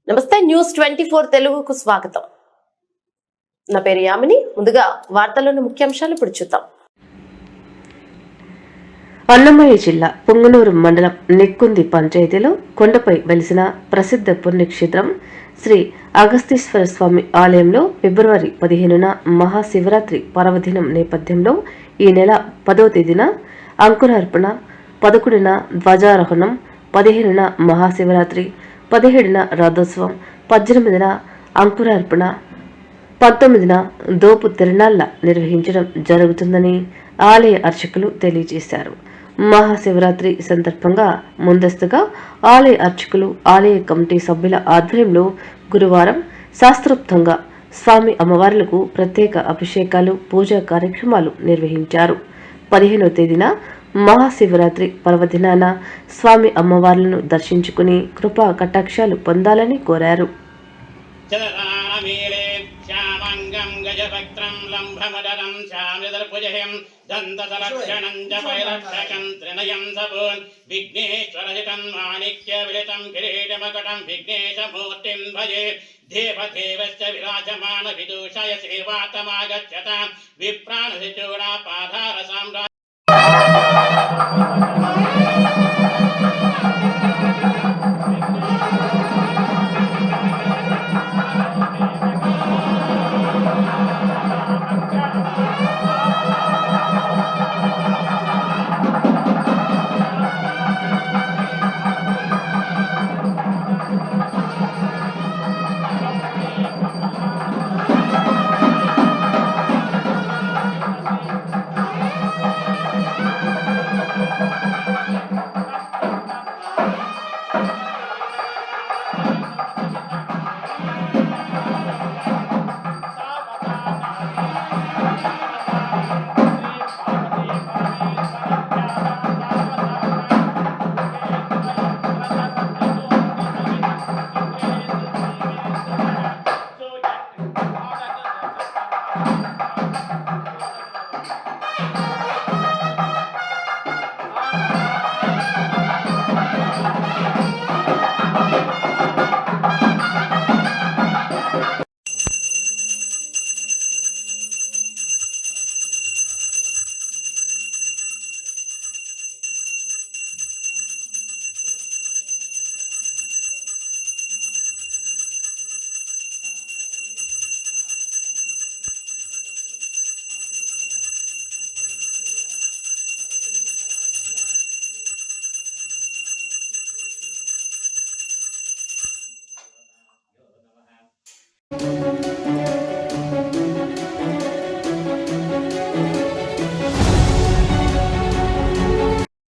నమస్తే న్యూస్ 24 తెలుగుకు స్వాగతం. నా పేరు యామిని. ముందుగా వార్తల్లోని ముఖ్యాంశాలు ఇప్పుడు చూద్దాం. అన్నమయ్య జిల్లా పొంగనూరు మండలం నెక్కుంది పంచాయతీలో కొండపై వెలిసిన ప్రసిద్ధ పుణ్యక్షేత్రం శ్రీ అగస్తీశ్వర స్వామి ఆలయంలో ఫిబ్రవరి 15న మహాశివరాత్రి పర్వదినం నేపథ్యంలో ఈ నెల 10వ తేదీన అంకురార్పణ, 11న ధ్వజారోహణం, 15న మహాశివరాత్రి, 17న రథోత్సవం, 18న అంకురార్పణ, 19న దోపు తిరునాళ్ల నిర్వహించడం జరుగుతుందని ఆలయ అర్చకులు తెలియజేశారు. మహాశివరాత్రి సందర్భంగా ముందస్తుగా ఆలయ అర్చకులు, ఆలయ కమిటీ సభ్యుల ఆధ్వర్యంలో గురువారం శాస్త్రోక్తంగా స్వామి అమ్మవార్లకు ప్రత్యేక అభిషేకాలు, పూజా కార్యక్రమాలు నిర్వహించారు. 15వ తేదీన మహాశివరాత్రి పర్వదినాన స్వామి అమ్మవార్లను దర్శించుకుని కృపా కటాక్షాలు పొందాలని కోరారు. श्यामंगं गजभक्त्रं लंभमदरं श्यामदर्भुजहं दन्तदलक्षणं जपैरक्षकं त्रिनयं सबून् विघ्नेश्वरहितं माणिक्यविलितं किरीटमकुटं विघ्नेशमूर्तिं भजे देवदेवश्च विराजमान विदूषय सेवातमागच्छतां विप्राणसिचूडापाधारसाम्राज्य